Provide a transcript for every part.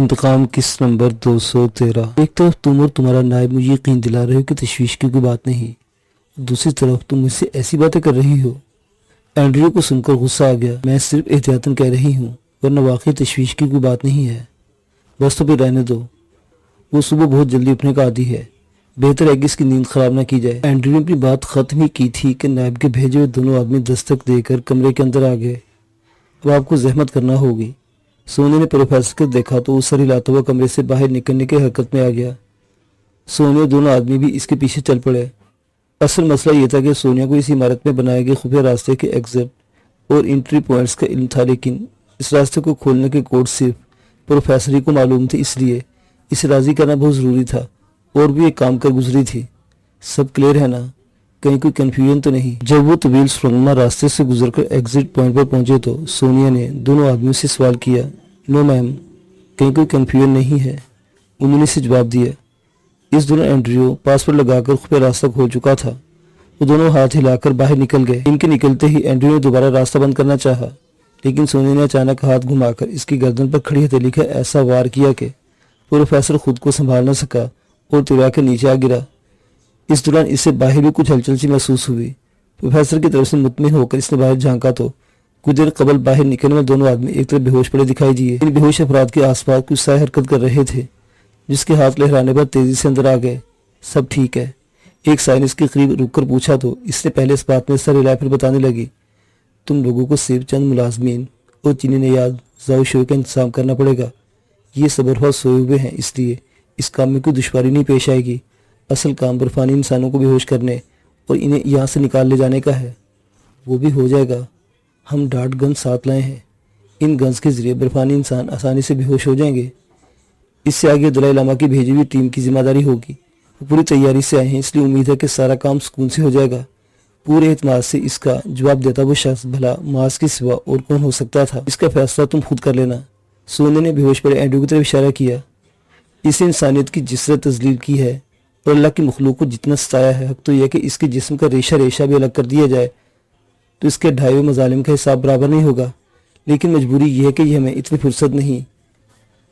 انتقام قسط نمبر 213۔ ایک طرف تم اور تمہارا نائب مجھے یقین دلا رہے ہو کہ تشویش کی کوئی بات نہیں، دوسری طرف تم مجھ سے ایسی باتیں کر رہی ہو۔ اینڈریو کو سن کر غصہ آ گیا۔ میں صرف احتیاطاً کہہ رہی ہوں، ورنہ واقعی تشویش کی کوئی بات نہیں ہے۔ بس تو پھر رہنے دو، وہ صبح بہت جلدی اٹھنے کا عادی ہے، بہتر ہے کہ اس کی نیند خراب نہ کی جائے۔ اینڈریو نے اپنی بات ختم ہی کی تھی کہ نائب کے بھیجے ہوئے دونوں آدمی دستک دے کر کمرے کے اندر آ گئے۔ اب آپ کو زحمت کرنا ہوگی۔ سونیا نے پروفیسر کو دیکھا تو وہ سر ہلاتا ہوا کمرے سے باہر نکلنے کی حرکت میں آ گیا۔ سونیا دونوں آدمی بھی اس کے پیچھے چل پڑے۔ اصل مسئلہ یہ تھا کہ سونیا کو اس عمارت میں بنائے گئے خفیہ راستے کے ایگزٹ اور انٹری پوائنٹس کا علم تھا، لیکن اس راستے کو کھولنے کے کوڈ صرف پروفیسر ہی کو معلوم تھے، اس لیے اسے راضی کرنا بہت ضروری تھا۔ اور بھی ایک کام کر گزری تھی۔ سب کلیئر ہے نا؟ کہیں کوئی کنفیوژن تو نہیں؟ جب وہ طویل سرنگما راستے سے گزر کر ایگزٹ پوائنٹ پر پہنچے تو سونیا نے دونوں آدمیوں سے سوال کیا، نو میم، کہیں کوئی کنفیوژن نہیں ہے؟ انہوں نے اسے جواب دیا۔ اس دوران اینڈریو پاسورڈ لگا کر خفیہ راستہ کھول چکا تھا۔ وہ دونوں ہاتھ ہلا کر باہر نکل گئے۔ ان کے نکلتے ہی اینڈریو نے دوبارہ راستہ بند کرنا چاہا، لیکن سونیا نے اچانک ہاتھ گھما کر اس کی گردن پر کھڑی ہتھیلی کا ایسا وار کیا کہ پروفیسر خود کو سنبھال نہ سکا اور تڑا کر نیچے آ گرا۔ اس دوران اسے باہر بھی کچھ ہلچل سی محسوس ہوئی۔ پروفیسر کی طرف سے مطمئن ہو کر اس نے باہر جھانکا تو کچھ دیر قبل باہر نکلنے میں دونوں آدمی ایک طرف بے ہوش پڑے دکھائی دیے۔ ان بے ہوش افراد کے آس پاس کچھ سائے حرکت کر رہے تھے، جس کے ہاتھ لہرانے پر تیزی سے اندر آ گئے۔ سب ٹھیک ہے؟ ایک سائے نے اس کے قریب رک کر پوچھا تو اس نے پہلے اس بات میں سر ہلایا، پھر بتانے لگی، تم لوگوں کو صرف چند ملازمین اور چینی نیاد زاو شو کا انتظام کرنا پڑے گا۔ یہ صبر سوئے ہوئے ہیں، اس لیے اس کام میں کوئی دشواری نہیں پیش آئے گی۔ اصل کام برفانی انسانوں کو بے ہوش کرنے اور انہیں یہاں سے نکال لے جانے کا ہے۔ وہ بھی ہو جائے گا۔ ہم ڈاٹ گن ساتھ لائے ہیں، ان گنز کے ذریعے برفانی انسان آسانی سے بے ہوش ہو جائیں گے۔ اس سے آگے دلائی لاما کی بھیجی ہوئی ٹیم کی ذمہ داری ہوگی۔ وہ پوری تیاری سے آئے ہیں، اس لیے امید ہے کہ سارا کام سکون سے ہو جائے گا۔ پورے اعتماد سے اس کا جواب دیتا وہ شخص بھلا ماس کے سوا اور کون ہو سکتا تھا؟ اس کا فیصلہ تم خود کر لینا۔ سونیا نے بے ہوش پڑے اینڈریو کی طرف اشارہ کیا۔ اسے انسانیت کی جسرت تذلیل کی ہے اور اللہ کی مخلوق کو جتنا ستایا ہے، حق تو یہ کہ اس کے جسم کا ریشہ ریشہ بھی الگ کر دیا جائے تو اس کے ڈھائیویں مظالم کا حساب برابر نہیں ہوگا۔ لیکن مجبوری یہ ہے کہ یہ ہمیں اتنی فرصت نہیں،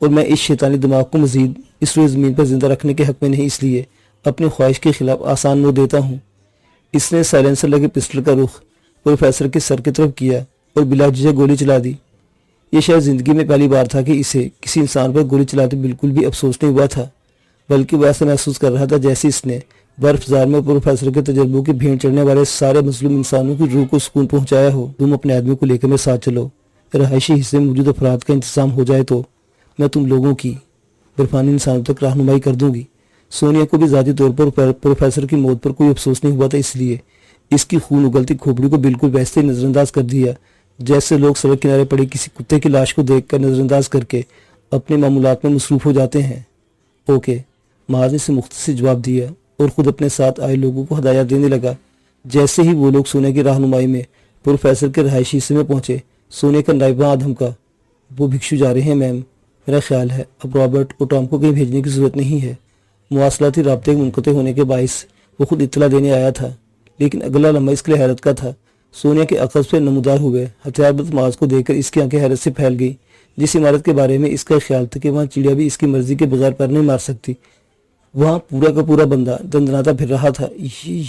اور میں اس شیطانی دماغ کو مزید اس روئے زمین پر زندہ رکھنے کے حق میں نہیں، اس لیے اپنی خواہش کے خلاف آسان نو دیتا ہوں۔ اس نے سائلنسر لگے پسٹل کا رخ پروفیسر کے سر کی طرف کیا اور بلا جھجک گولی چلا دی۔ یہ شاید زندگی میں پہلی بار تھا کہ اسے کسی انسان پر گولی چلاتے بالکل بھی افسوس نہیں ہوا تھا، بلکہ وہ ایسا محسوس کر رہا تھا جیسے اس نے برف زار میں پروفیسر کے تجربوں کی بھینٹ چڑھنے والے سارے مظلوم انسانوں کی روح کو سکون پہنچایا ہو۔ تم اپنے آدمی کو لے کر میرے ساتھ چلو، رہائشی حصے میں موجود افراد کا انتظام ہو جائے تو میں تم لوگوں کی برفانی انسانوں تک رہنمائی کر دوں گی۔ سونیا کو بھی ذاتی طور پر پروفیسر کی موت پر کوئی افسوس نہیں ہوا تھا، اس لیے اس کی خون اگلتی کھوپڑی کو بالکل ویسے ہی نظر انداز کر دیا جیسے لوگ سڑک کنارے پڑے کسی کتے کی لاش کو دیکھ کر نظر انداز کر کے اپنے معمولات میں مصروف ہو جاتے ہیں۔ اوکے، معاذ نے اسے مختصر جواب دیا اور خود اپنے ساتھ آئے لوگوں کو ہدایات دینے لگا۔ جیسے ہی وہ لوگ سونیا کی رہنمائی میں پروفیسر کے رہائشی حصے میں پہنچے، سونیا کا نائب وہاں دھمکا، وہ بھکشو جا رہے ہیں میم، میرا خیال ہے اب رابرٹ اور ٹام کو کہیں بھیجنے کی ضرورت نہیں ہے۔ مواصلاتی رابطے کے منقطع ہونے کے باعث وہ خود اطلاع دینے آیا تھا، لیکن اگلا لمحہ اس کے لیے حیرت کا تھا۔ سونیا کے عقب سے نمودار ہوئے ہتھیار بند معاذ کو دیکھ کر اس کی آنکھیں حیرت سے پھیل گئی۔ جس عمارت کے بارے میں اس کا خیال تھا کہ وہاں چڑیا بھی اس کی مرضی کے بغیر پر نہیں مار سکتی، وہاں پورا کا پورا بندہ دندناتا پھر رہا تھا۔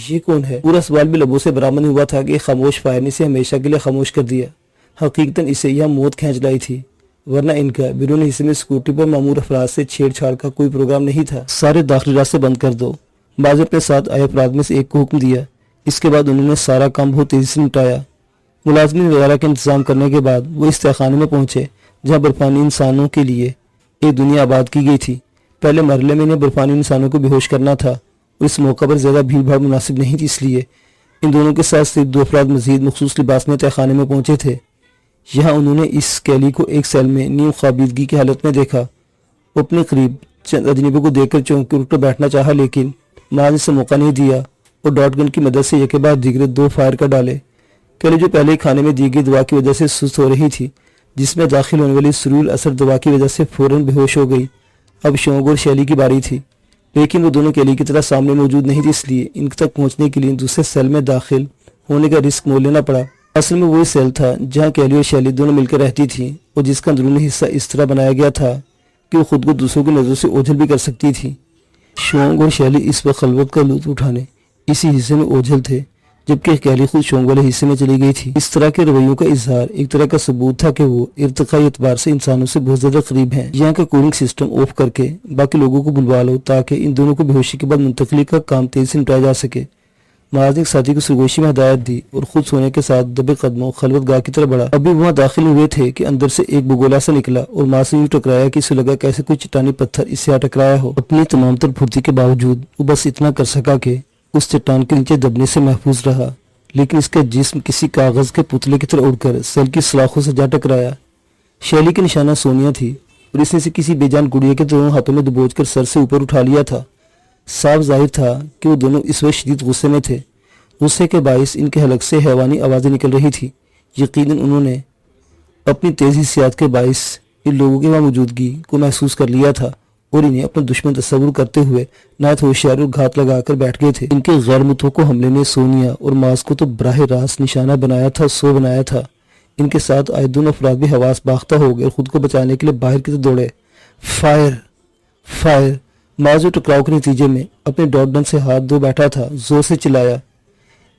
یہ کون ہے؟ پورا سوال بھی لبوں سے برآمد نہیں ہوا تھا کہ ایک خاموش فائر نے اسے ہمیشہ کے لیے خاموش کر دیا۔ حقیقتاً اسے یہاں موت کھینچ لائی تھی، ورنہ ان کا بیرون حصے میں سکوٹی پر معمور افراد سے چھیڑ چھاڑ کا کوئی پروگرام نہیں تھا۔ سارے داخلی راستے بند کر دو، بعض نے اپنے ساتھ آئے افراد میں سے ایک کو حکم دیا۔ اس کے بعد انہوں نے سارا کام بہت تیزی سے نپٹایا۔ ملازمین وغیرہ کا انتظام کرنے کے بعد وہ اس تہخانے میں پہنچے جہاں برفانی انسانوں کے لیے ایک دنیا آباد کی گئی تھی۔ پہلے مرحلے میں انہیں برفانی انسانوں کو بے ہوش کرنا تھا اور اس موقع پر زیادہ بھیڑ بھاڑ مناسب نہیں تھی، اس لیے ان دونوں کے ساتھ صرف 2 افراد مزید مخصوص لباس میں تہخانے میں پہنچے تھے۔ یہاں انہوں نے اس کیلی کو ایک سیل میں نیم خوابیدگی کی حالت میں دیکھا۔ وہ اپنے قریب چند اجنبیوں کو دیکھ کر چونک کر اٹھ کر بیٹھنا چاہا، لیکن معاذ نے اسے موقع نہیں دیا اور ڈاٹ گن کی مدد سے یکے بعد دیگرے 2 فائر کر ڈالے۔ کیلی جو پہلے ہی کھانے میں دی گئی دوا کی وجہ سے سست ہو رہی تھی، جس میں داخل ہونے والی سرور اثر دوا کی وجہ سے فوراً بے ہوش ہو گئی۔ اب شونگ اور شیلی کی باری تھی، لیکن وہ دونوں کیلی کی طرح سامنے موجود نہیں تھی، اس لیے ان تک پہنچنے کے لیے دوسرے سیل میں داخل ہونے کا رسک مول لینا پڑا۔ اصل میں وہی سیل تھا جہاں کیلی اور شیلی دونوں مل کر رہتی تھیں اور جس کا اندرونی حصہ اس طرح بنایا گیا تھا کہ وہ خود کو دوسروں کی نظروں سے اوجھل بھی کر سکتی تھی۔ شونگ اور شیلی اس وقت خلوت کا لطف اٹھانے اسی حصے میں اوجھل تھے، جبکہ کیلی خود شونگ والے حصے میں چلی گئی تھی۔ اس طرح کے رویوں کا اظہار ایک طرح کا ثبوت تھا کہ وہ ارتقائی اعتبار سے انسانوں سے بہت زیادہ قریب ہیں۔ یہاں کا کولنگ سسٹم آف کر کے باقی لوگوں کو بلوا لو تاکہ ان دونوں کو بے ہوشی کے بعد منتقلی کا کام تیزی سے نپٹایا جا سکے۔ معاذ نے ایک ساتھی کو سرگوشی میں ہدایت دی اور خود سونے کے ساتھ دبے قدموں خلوت گاہ کی طرف بڑھا۔ ابھی وہاں داخل ہوئے تھے کہ اندر سے ایک بگولا سا نکلا اور ماں سے یوں ٹکرایا کہ اسے لگا کیسے کوئی چٹانی پتھر اس سے آ ٹکرایا ہو۔ اپنی تمام تر پھرتی کے باوجود وہ بس اتنا کر سکا کہ اس چٹان کے نیچے دبنے سے محفوظ رہا، لیکن اس کا جسم کسی کاغذ کے پتلے کی طرح اڑ کر سیل کی سلاخوں سے جا ٹکرایا۔ شیلی کی نشانہ سونیا تھی اور اس نے اسے کسی بے جان گڑیا کے دونوں ہاتھوں میں دبوچ کر سر سے اوپر اٹھا لیا تھا۔ صاف ظاہر تھا کہ وہ دونوں اس وقت شدید غصے میں تھے۔ غصے کے باعث ان کے حلق سے حیوانی آوازیں نکل رہی تھی۔ یقیناً انہوں نے اپنی تیز حسیات کے باعث ان لوگوں کی وہاں موجودگی کو محسوس کر لیا تھا اور انہیں اپنا دشمن تصور کرتے ہوئے نہایت ہوشیاری اور گھات لگا کر بیٹھ گئے تھے۔ ان کے غیر متوقع حملے نے سونیا اور ماس کو تو براہ راست نشانہ بنایا تھا، سو بنایا تھا۔ ان کے ساتھ آئے دونوں افراد بھی حواس باختہ ہو گئے اور خود کو بچانے کے لیے باہر کی طرف دوڑے۔ فائر! فائر! ماس جو ٹکراؤ کے نتیجے میں اپنے ڈاٹ گن سے ہاتھ دھو بیٹھا تھا، زور سے چلایا۔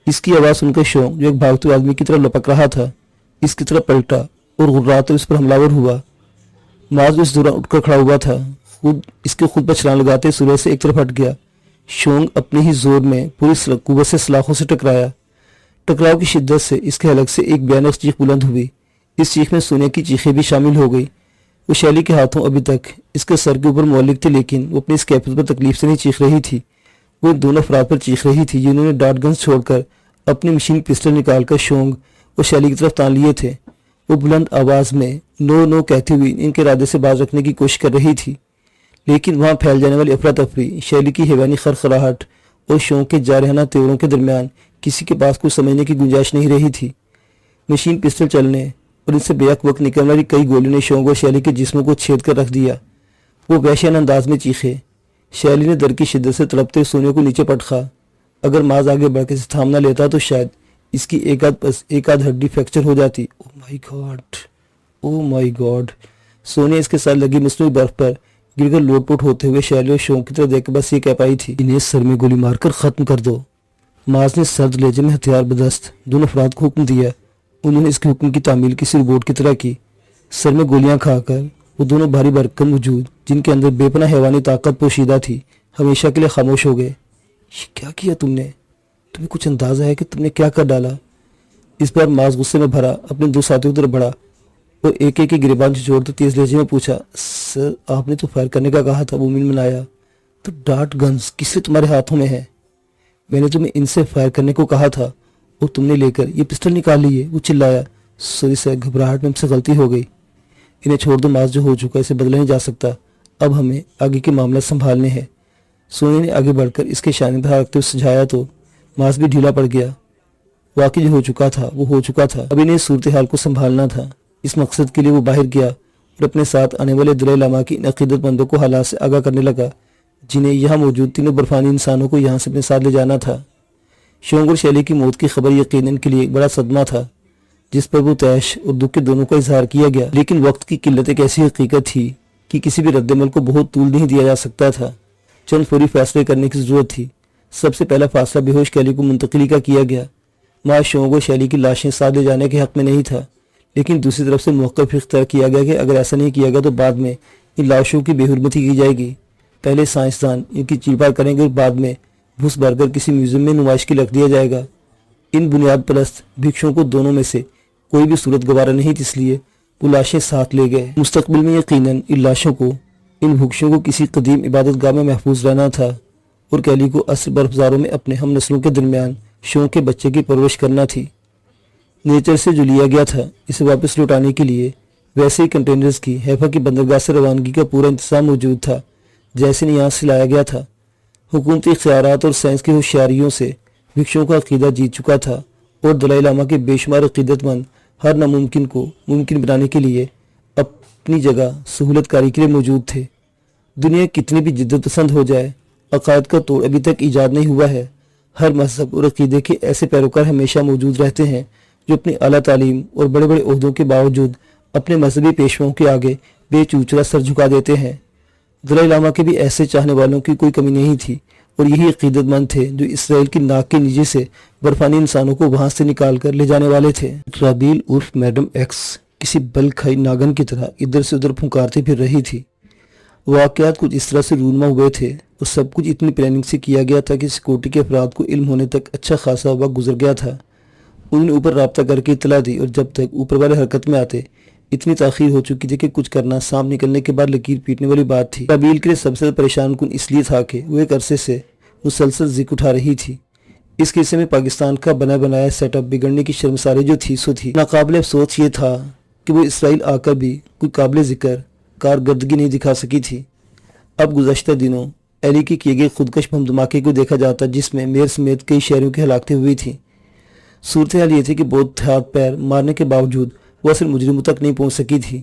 اس کی آواز سن کر شونگ جو ایک بھاگتے ہوئے آدمی کی طرح لپک رہا تھا، اس کی طرف پلٹا اور غراتے اس پر حملہ ہوا۔ ماس جو اس دوران اٹھ کر کھڑا ہوا تھا، اس کے خود پر چھلانگ لگاتے سورج سے ایک طرف ہٹ گیا۔ شونگ اپنے ہی زور میں پوری قوت سے سلاخوں سے ٹکرایا۔ ٹکراؤ کی شدت سے اس کے حلق سے ایک بھیانک چیخ بلند ہوئی۔ اس چیخ میں سونیا کی چیخیں بھی شامل ہو گئی۔ وہ شیلی کے ہاتھوں ابھی تک اس کے سر کے اوپر معلق تھے، لیکن وہ اپنی اس کیفیت پر تکلیف سے نہیں چیخ رہی تھی، وہ ان دونوں افراد پر چیخ رہی تھی جنہوں نے ڈاٹ گنز چھوڑ کر اپنی مشین پسٹل نکال کر شونگ اور شیلی کی طرف تان لیے تھے۔ وہ بلند آواز میں نو نو کہتی ہوئی ان کے ارادے سے باز رکھنے کی کوشش کر رہی تھی، لیکن وہاں پھیل جانے والی افراتفری، شیلی کی حیوانی خرخراہٹ اور شونگ کے جارحانہ تیوروں کے درمیان کسی کے پاس کچھ سمجھنے کی گنجائش نہیں رہی تھی۔ مشین پسٹل چلنے اور ان سے بیک وقت نکلنے والی کئی گولیوں نے شونگ اور شیلی کے جسموں کو چھید کر رکھ دیا۔ وہ وحشیانہ انداز میں چیخے۔ شیلی نے در کی شدت سے تڑپتے سونے کو نیچے پٹخا۔ اگر ماز آگے بڑھ کے اسے تھام نہ لیتا تو شاید اس کی ایک آدھ ہڈی فریکچر ہو جاتی۔ او مائی گاڈ! او مائی گاڈ! سونیا اس کے ساتھ لگی مصنوعی برف پر گر کر لوٹ پوٹ ہوتے ہوئے شیلی اور شونگ کی طرف دیکھ کر بس یہ کہہ پائی تھی، انہیں سر میں گولی مار کر ختم کر دو۔ ماز نے سرد لہجے میں ہتھیار بدست دونوں افراد کو حکم دیا۔ انہوں نے اس کے حکم کی تعمیل کسی روبوٹ کی طرح کی۔ سر میں گولیاں کھا کر وہ دونوں بھاری بھرکم وجود جن کے اندر بے پناہ حیوانی طاقت پوشیدہ تھی، ہمیشہ کے لیے خاموش ہو گئے۔ یہ کیا کیا تم نے؟ تمہیں کچھ اندازہ ہے کہ تم نے کیا کر ڈالا؟ اس بار ماز غصے میں بھرا اپنے دو ساتھیوں کی طرف بڑھا اور ایک ایک کی گریبان سے جوڑتے تیز لہجے میں پوچھا، سر آپ نے تو فائر کرنے کا کہا تھا، مومن منایا، تو ڈارٹ گنز کس لیے تمہارے ہاتھوں میں ہے؟ میں نے تمہیں ان سے فائر کرنے کو کہا تھا اور تم نے لے کر یہ پسٹل نکال لی ہے، وہ چلایا۔ سوری سر، گھبراہٹ میں ہم سے غلطی ہو گئی، انہیں چھوڑ دو، ماز جو ہو چکا اسے بدلا نہیں جا سکتا، اب ہمیں آگے کے معاملہ سنبھالنے ہیں۔ سونے نے آگے بڑھ کر اس کے شانے پر رکھتے ہوئے سجھایا تو ماز بھی ڈھیلا پڑ گیا۔ واقعی جو ہو چکا تھا وہ ہو چکا تھا، اب انہیں صورتحال کو سنبھالنا تھا۔ اس مقصد کے لیے وہ باہر گیا اور اپنے ساتھ آنے والے دلائے لاما کی ان عقیدت مندوں کو حالات سے آگاہ کرنے لگا جنہیں یہاں موجود تینوں برفانی انسانوں کو یہاں سے اپنے ساتھ لے جانا تھا۔ شونگ اور شیلی کی موت کی خبر یقیناً کے لیے ایک بڑا صدمہ تھا جس پر وہ تیش اور دکھ کے دونوں کا اظہار کیا گیا، لیکن وقت کی قلت ایک ایسی حقیقت تھی کہ کسی بھی رد عمل کو بہت طول نہیں دیا جا سکتا تھا۔ چند فوری فیصلے کرنے کی ضرورت تھی۔ سب سے پہلا فاصلہ بے ہوش کیلی کو منتقلی کا کیا گیا۔ ماں شونگ اور شیلی کی لاشیں ساتھ لے جانے کے حق میں نہیں تھا، لیکن دوسری طرف سے موقف اختیار کیا گیا کہ اگر ایسا نہیں کیا گیا تو بعد میں ان لاشوں کی بے حرمتی کی جائے گی۔ پہلے سائنسدان ان کی چیرپار کریں گے اور بعد میں بھوس بھر کر کسی میوزیم میں نمائش کی رکھ دیا جائے گا۔ ان بنیاد پرست بھکشوں کو دونوں میں سے کوئی بھی صورت گوارا نہیں تھی، اس لیے وہ لاشیں ساتھ لے گئے۔ مستقبل میں یقیناً ان لاشوں کو، ان بھکشوں کو کسی قدیم عبادت گاہ میں محفوظ رہنا تھا اور کیلی کو عصر برفزاروں میں اپنے ہم نسلوں کے درمیان شونگ کے بچے کی پرورش کرنا تھی۔ نیچر سے جو لیا گیا تھا اسے واپس لوٹانے کے لیے ویسے ہی کنٹینرز کی ہیفا کی بندرگاہ سے روانگی کا پورا انتظام موجود تھا جیسے نے یہاں سے لایا گیا تھا۔ حکومتی اختیارات اور سائنس کی ہوشیاریوں سے بھکشوں کا عقیدہ جیت چکا تھا اور دلائی لاما کے بے شمار عقیدت مند ہر ناممکن کو ممکن بنانے کے لیے اپنی جگہ سہولت کاری کے لیے موجود تھے۔ دنیا کتنی بھی جدت پسند ہو جائے، عقائد کا توڑ ابھی تک ایجاد نہیں ہوا ہے۔ ہر مذہب اور عقیدے کے ایسے پیروکار ہمیشہ موجود رہتے ہیں جو اپنی اعلیٰ تعلیم اور بڑے بڑے عہدوں کے باوجود اپنے مذہبی پیشواؤں کے آگے بے چوچلا سر جھکا دیتے ہیں۔ دلائی لاما کے بھی ایسے چاہنے والوں کی کوئی کمی نہیں تھی، اور یہی عقیدت مند تھے جو اسرائیل کی ناک کے نیچے سے برفانی انسانوں کو وہاں سے نکال کر لے جانے والے تھے۔ رابیل عرف میڈم ایکس کسی بل کھائی ناگن کی طرح ادھر سے ادھر پھنکارتی پھر رہی تھی۔ واقعات کچھ اس طرح سے رونما ہوئے تھے اور سب کچھ اتنی پلاننگ سے کیا گیا تھا کہ سیکورٹی کے افراد کو علم ہونے تک اچھا خاصا وقت گزر گیا تھا۔ انہوں نے اوپر رابطہ کر کے اطلاع دی، اور جب تک اوپر والے حرکت میں آتے اتنی تاخیر ہو چکی تھی کہ کچھ کرنا سانپ نکلنے کے بعد لکیر پیٹنے والی بات تھی۔ رابیل کے لیے سب سے پریشان کن اس لیے تھا کہ وہ ایک عرصے سے مسلسل ذکر اٹھا رہی تھی۔ اس قصے میں پاکستان کا بنا بنایا سیٹ اپ بگڑنے کی شرمساری جو تھی سو تھی۔ ناقابل افسوس یہ تھا کہ وہ اسرائیل آ کر بھی کوئی قابل ذکر کارکردگی نہیں دکھا سکی تھی۔ اب گزشتہ دنوں ایلی کے کیے گئے خودکش بم دھماکے کو دیکھا جاتا جس میں میئر سمیت کئی شہریوں کی ہلاکتیں ہوئی تھیں۔ صورتحال یہ تھی کہ بہت ہاتھ پیر مارنے کے باوجود وہ اصل مجرموں تک نہیں پہنچ سکی تھی۔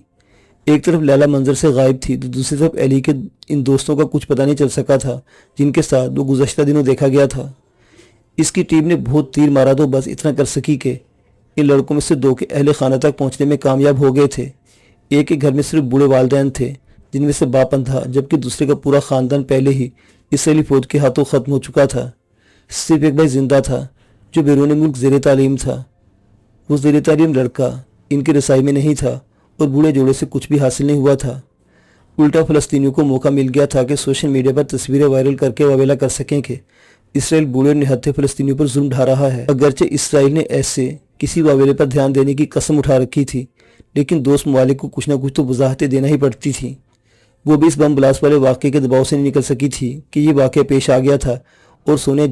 ایک طرف لیلا منظر سے غائب تھی تو دوسری طرف ایلی کے ان دوستوں کا کچھ پتہ نہیں چل سکا تھا جن کے ساتھ وہ گزشتہ دنوں دیکھا گیا تھا۔ اس کی ٹیم نے بہت تیر مارا تو بس اتنا کر سکی کہ ان لڑکوں میں سے دو کے اہل خانہ تک پہنچنے میں کامیاب ہو گئے تھے۔ ایک کے گھر میں صرف بوڑھے والدین تھے جن میں سے باپ اندھا، جبکہ دوسرے کا پورا خاندان پہلے ہی اسرائیلی فوج کے ہاتھوں ختم ہو چکا تھا۔ صرف ایک بھائی زندہ تھا جو بیرون ملک زیر تعلیم تھا۔ وہ زیر تعلیم لڑکا ان کی رسائی میں نہیں تھا اور بوڑھے جوڑے سے کچھ بھی حاصل نہیں ہوا تھا۔ الٹا فلسطینیوں کو موقع مل گیا تھا کہ سوشل میڈیا پر تصویریں وائرل کر کے واویلا کر سکیں کہ اسرائیل بوڑھے اور نہتے فلسطینیوں پر ظلم ڈھا رہا ہے۔ اگرچہ اسرائیل نے ایسے کسی واویلے پر دھیان دینے کی قسم اٹھا رکھی تھی، لیکن دوست ممالک کو کچھ نہ کچھ تو وضاحتیں دینا ہی پڑتی تھی۔ وہ بھی اس بم بلاسٹ والے واقعے کے دباؤ سے نہیں نکل سکی تھی کہ یہ واقعہ پیش آ گیا تھا، اور سونیا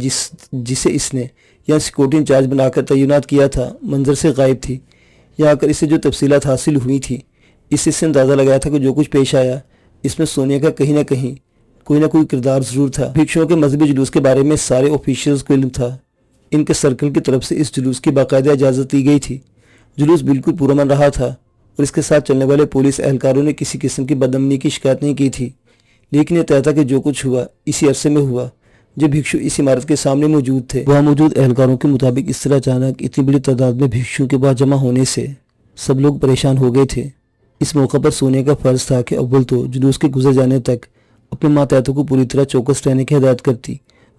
جسے اس نے یہاں سیکورٹی انچارج بنا کر تعینات کیا تھا منظر سے غائب تھی۔ یہاں کر اسے جو تفصیلات حاصل ہوئی تھی اس سے اندازہ لگایا تھا کہ جو کچھ پیش آیا اس میں سونیا کا کہیں نہ کوئی کردار ضرور تھا۔ بھکشوؤں کے مذہبی جلوس کے بارے میں سارے آفیشلز کو علم تھا۔ ان کے سرکل کی طرف سے اس جلوس کی باقاعدہ اجازت دی گئی تھی۔ جلوس بالکل پرامن رہا تھا اور اس کے ساتھ چلنے والے پولیس اہلکاروں نے کسی قسم کی بدامنی کی شکایت نہیں کی تھی، لیکن یہ طے تھا کہ جو کچھ ہوا اسی عرصے میں ہوا جب بھکشو اس عمارت کے سامنے موجود تھے۔ وہاں موجود اہلکاروں کے مطابق اس طرح اچانک اتنی بڑی تعداد میں بھکشوؤں کے بعد جمع ہونے سے سب لوگ پریشان ہو گئے تھے۔ اس موقع پر سونیا کا فرض تھا کہ اول تو جلوس کے گزر جانے تک اپنے ماتحتوں کو پوری طرح چوکس رہنے کی ہدایت کرتی،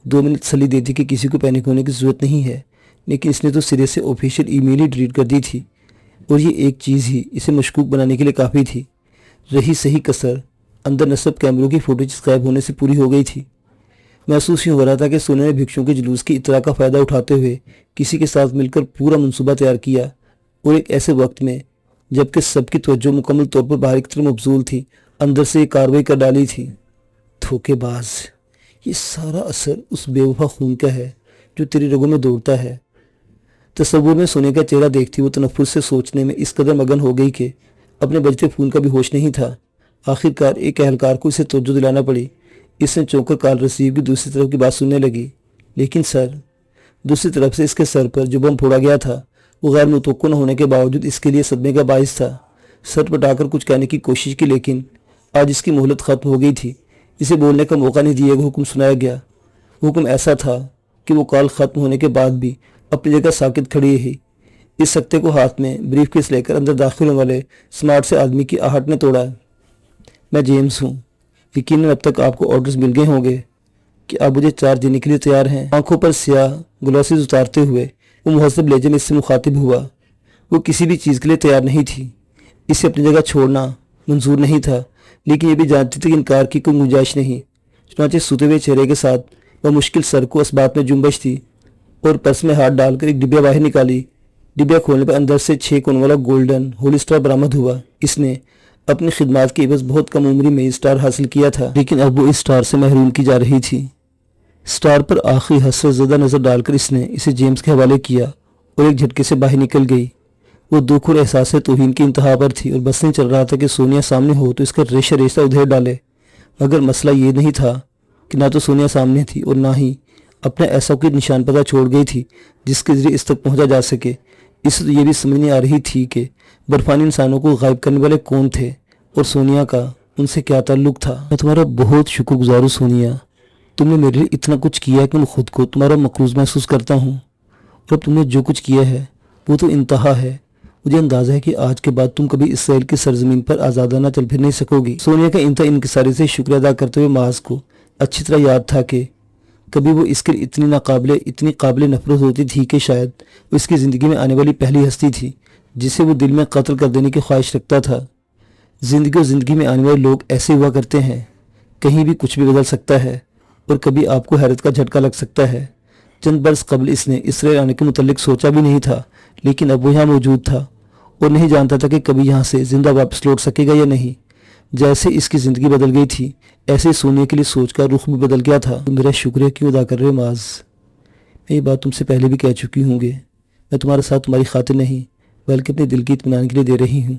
2 منٹ تسلی دیتی کہ کسی کو پینک ہونے کی ضرورت نہیں ہے، لیکن اس نے تو سرے سے آفیشیل ای میل ہی ڈیلیٹ کر دی تھی، اور یہ ایک چیز ہی اسے مشکوک بنانے کے لیے کافی تھی۔ رہی صحیح کسر اندر نصب کیمروں کی فوٹیج غائب ہونے سے پوری ہو گئی تھی۔ محسوس ہی ہو رہا تھا کہ سونیا نے بھکشوؤں کے جلوس کی اطلاع کا فائدہ اٹھاتے ہوئے کسی کے ساتھ مل کر پورا منصوبہ تیار کیا، اور ایک ایسے وقت میں جبکہ سب کی توجہ مکمل طور پر باہر کی طرف مبذول تھی اندر سے یہ کارروائی کر ڈالی تھی۔ دھوکے باز، یہ سارا اثر اس بے وفا خون کا ہے جو تیری رگوں میں دوڑتا ہے۔ تصور میں سونیا کا چہرہ دیکھتی وہ تنفر سے سوچنے میں اس قدر مگن ہو گئی کہ اپنے بجتے خون کا بھی ہوش نہیں تھا۔ آخر کار ایک اہلکار کو اسے توجہ دلانا پڑی۔ اس نے چونک کر کال رسیو کی دوسری طرف کی بات سننے لگی، لیکن سر، دوسری طرف سے اس کے سر پر جو بم پھوڑا گیا تھا وہ غیر متوقع نہ ہونے کے باوجود اس کے لیے صدمے کا باعث تھا۔ سر پٹا کر کچھ کہنے کی کوشش کی، لیکن آج اس کی مہلت ختم ہو گئی تھی۔ اسے بولنے کا موقع نہیں دیا گیا، حکم سنایا گیا۔ حکم ایسا تھا کہ وہ کال ختم ہونے کے بعد بھی اپنی جگہ ساکت کھڑی رہی۔ اس سکتے کو ہاتھ میں بریف کیس لے کر اندر داخل ہونے والے سمارٹ سے آدمی کی آہٹ نے توڑا۔ میں جیمز ہوں۔ یقیناً اب تک آپ کو آرڈرز مل گئے ہوں گے کہ آپ مجھے چارج دینے کے لیے تیار ہیں۔ آنکھوں پر سیاہ گلاسز اتارتے ہوئے وہ مہذب لہجے میں اس سے مخاطب ہوا۔ وہ کسی بھی چیز کے لیے تیار نہیں تھی، اسے اپنی جگہ چھوڑنا منظور نہیں تھا، لیکن یہ بھی جانتی تھی کہ انکار کی کوئی گنجائش نہیں۔ چنانچہ سوتے ہوئے چہرے کے ساتھ وہ مشکل سر کو اسبات میں جنبش تھی اور پرس میں ہاتھ ڈال کر ایک ڈبیا باہر نکالی۔ ڈبیا کھولنے پر اندر سے 6 کون والا گولڈن ہولسٹر برآمد ہوا۔ اس نے اپنی خدمات کے عوض بہت کم عمری میں اسٹار حاصل کیا تھا، لیکن اب وہ اس اسٹار سے محروم کی جا رہی تھی۔ اسٹار پر آخری حسرت زدہ نظر ڈال کر اس نے اسے جیمز کے حوالے کیا اور ایک جھٹکے سے باہر نکل گئی۔ وہ دکھ اور احساس توہین کی انتہا پر تھی اور بس نہیں چل رہا تھا کہ سونیا سامنے ہو تو اس کا ریشہ ریشہ ادھیر ڈالے، مگر مسئلہ یہ نہیں تھا کہ نہ تو سونیا سامنے تھی اور نہ ہی اپنا ایسا کوئی نشان پتہ چھوڑ گئی تھی جس کے ذریعے اس تک پہنچا جا سکے۔ اس سے یہ بھی سمجھ نہیں آ رہی تھی کہ برفانی انسانوں کو غائب کرنے والے کون تھے اور سونیا کا ان سے کیا تعلق تھا۔ میں تمہارا بہت شکر گزار ہوں سونیا، تم نے میرے لیے اتنا کچھ کیا ہے کہ میں خود کو تمہارا مقروض محسوس کرتا ہوں، اور اب تم نے جو کچھ کیا ہے وہ تو انتہا ہے، مجھے اندازہ ہے کہ آج کے بعد تم کبھی اسرائیل کی سرزمین پر آزادانہ چل پھر نہیں سکو گی۔ سونیا کا انتہا انکساری سے شکریہ ادا کرتے ہوئے معاذ کو اچھی طرح یاد تھا کہ کبھی وہ اس کے اتنی قابل نفرت ہوتی تھی کہ شاید وہ اس کی زندگی میں آنے والی پہلی ہستی تھی جسے وہ دل میں قتل کر دینے کی خواہش رکھتا تھا۔ زندگی میں آنے والے لوگ ایسے ہوا کرتے ہیں، کہیں بھی کچھ بھی بدل سکتا ہے اور کبھی آپ کو حیرت کا جھٹکا لگ سکتا ہے۔ چند برس قبل اس نے اسرائیل آنے کے متعلق سوچا بھی نہیں تھا، لیکن اب وہ یہاں موجود تھا اور نہیں جانتا تھا کہ کبھی یہاں سے زندہ واپس لوٹ سکے گا یا نہیں۔ جیسے اس کی زندگی بدل گئی تھی، ایسے سونے کے لیے سوچ کا رخ بھی بدل گیا تھا۔ تم میرا شکریہ کیوں ادا کر رہے ہو معاذ؟ میں یہ بات تم سے پہلے بھی کہہ چکی ہوں گے، میں تمہارے ساتھ تمہاری خاطر نہیں بلکہ اپنے دل کی اطمینان کے لیے دے رہی ہوں۔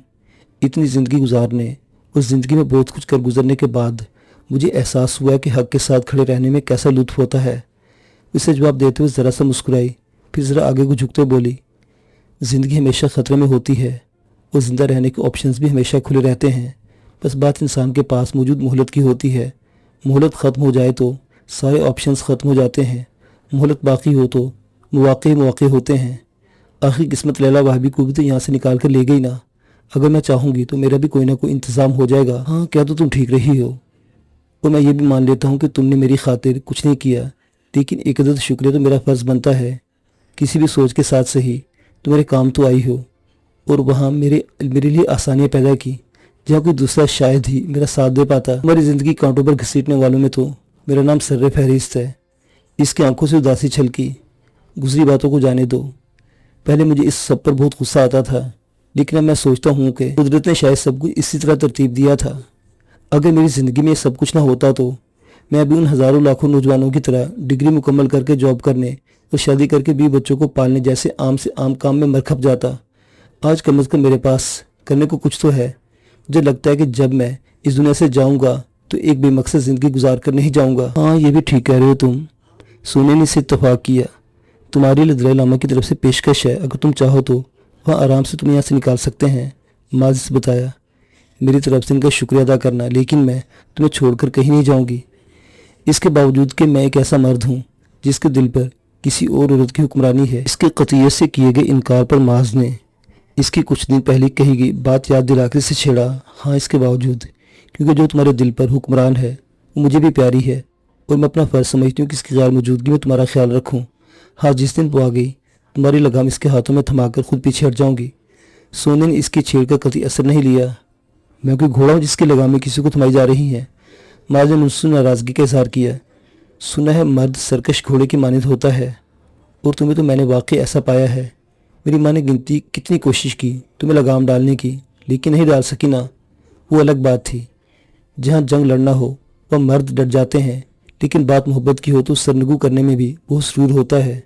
اتنی زندگی گزارنے اور زندگی میں بہت کچھ کر گزرنے کے بعد مجھے احساس ہوا کہ حق کے ساتھ کھڑے رہنے میں کیسا لطف ہوتا ہے۔ اسے جواب دیتے ہوئے ذرا سا مسکرائی، پھر ذرا آگے کو جھکتے بولی، زندگی ہمیشہ خطرے میں ہوتی ہے اور زندہ رہنے کے آپشنز بھی ہمیشہ کھلے رہتے ہیں، بس بات انسان کے پاس موجود مہلت کی ہوتی ہے۔ مہلت ختم ہو جائے تو سارے آپشنز ختم ہو جاتے ہیں، مہلت باقی ہو تو مواقع ہوتے ہیں۔ آخری قسمت لیلا وہابی کو بھی تو یہاں سے نکال کر لے گئی نا، اگر میں چاہوں گی تو میرا بھی کوئی نہ کوئی انتظام ہو جائے گا۔ ہاں کیا تو تم ٹھیک رہی ہو، اور میں یہ بھی مان لیتا ہوں کہ تم نے میری خاطر کچھ نہیں کیا، لیکن ایک عدد شکریہ تو میرا فرض بنتا ہے۔ کسی بھی سوچ کے ساتھ صحیح تو میرے کام تو آئی ہو اور وہاں میرے لیے آسانیاں پیدا کی جہاں کوئی دوسرا شاید ہی میرا ساتھ دے پاتا۔ ہماری زندگی کانٹوں پر گھسیٹنے والوں میں تو میرا نام سر فہرست ہے۔ اس کی آنکھوں سے اداسی چھلکی، گزری باتوں کو جانے دو۔ پہلے مجھے اس سب پر بہت غصہ آتا تھا، لیکن اب میں سوچتا ہوں کہ قدرت نے شاید سب کچھ اسی طرح ترتیب دیا تھا۔ اگر میری زندگی میں یہ سب کچھ نہ ہوتا تو میں ابھی ان ہزاروں لاکھوں نوجوانوں کی طرح ڈگری مکمل کر کے جاب کرنے اور شادی کر کے 20 بچوں کو پالنے جیسے عام سے عام کام میں مرکھپ جاتا۔ آج کم از کم میرے پاس کرنے کو کچھ تو ہے۔ مجھے لگتا ہے کہ جب میں اس دنیا سے جاؤں گا تو ایک بے مقصد زندگی گزار کر نہیں جاؤں گا۔ ہاں یہ بھی ٹھیک کہہ رہے ہو تم، سونے نے اسے اتفاق کیا۔ تمہاری لیے دلائل عامہ کی طرف سے پیشکش ہے، اگر تم چاہو تو وہاں آرام سے تم یہاں سے نکال سکتے ہیں۔ معاذ سے بتایا، میری طرف سے ان کا شکریہ ادا کرنا، لیکن میں تمہیں چھوڑ کر کہیں نہیں جاؤں گی۔ اس کے باوجود کہ میں ایک ایسا مرد ہوں جس کے دل پر کسی اور عورت کی حکمرانی ہے۔ اس کے قطعیت سے کیے گئے انکار پر معاذ نے اس کی کچھ دن پہلے کہی گئی بات یاد دلا کے اسے چھیڑا۔ ہاں اس کے باوجود، کیونکہ جو تمہارے دل پر حکمران ہے وہ مجھے بھی پیاری ہے اور میں اپنا فرض سمجھتی ہوں کہ اس کی غیر موجودگی میں تمہارا خیال رکھوں۔ ہاں جس دن وہ آ گئی تمہاری لگام اس کے ہاتھوں میں تھما کر خود پیچھے ہٹ جاؤں گی۔ سونے نے اس کی چھیڑ کا قطعی اثر نہیں لیا۔ میں کوئی گھوڑا ہوں جس کی لگامیں کسی کو تھمائی جا رہی ہیں؟ معاذ نے منصور ناراضگی کا اظہار کیا۔ سنا ہے مرد سرکش گھوڑے کی مانند ہوتا ہے، اور تمہیں تو میں نے واقعی ایسا پایا ہے۔ میری ماں نے کتنی کوشش کی تمہیں لگام ڈالنے کی، لیکن نہیں ڈال سکی نا۔ وہ الگ بات تھی، جہاں جنگ لڑنا ہو وہ مرد ڈٹ جاتے ہیں، لیکن بات محبت کی ہو تو سرنگو کرنے میں بھی بہت سرور ہوتا ہے۔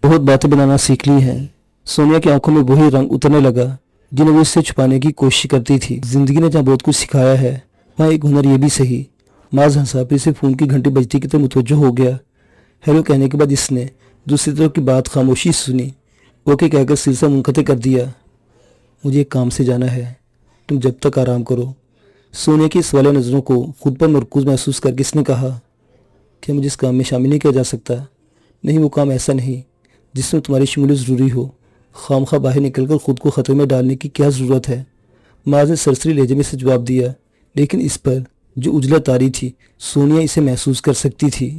بہت باتیں بنانا سیکھ لی ہیں۔ سونیا کی آنکھوں میں وہی رنگ اترنے لگا جنہیں وہ اس سے چھپانے کی کوشش کرتی تھی۔ زندگی نے جہاں بہت کچھ سکھایا ہے وہاں ایک ہنر یہ بھی صحیح۔ معاذ ہنسا، پھر سے فون کی گھنٹی بجتی کی طرف متوجہ ہو گیا۔ ہیلو کہنے کے بعد اس نے دوسری طرف کی بات خاموشی سے سنی، اوکے کہہ کر سلسلہ منقطع کر دیا۔ مجھے ایک کام سے جانا ہے، تم جب تک آرام کرو۔ سونیا کی سوالہ نظروں کو خود پر مرکوز محسوس کر کے اس نے کہا، کیا مجھے اس کام میں شامل نہیں کیا جا سکتا؟ نہیں، وہ کام ایسا نہیں جس میں تمہاری شمولیت ضروری ہو۔ خامخواہ باہر نکل کر خود کو خطرے میں ڈالنے کی کیا ضرورت ہے؟ معاذ نے سرسری لہجے میں سے جواب دیا، لیکن اس پر جو اجلا طاری تھی سونیا اسے محسوس کر سکتی تھی۔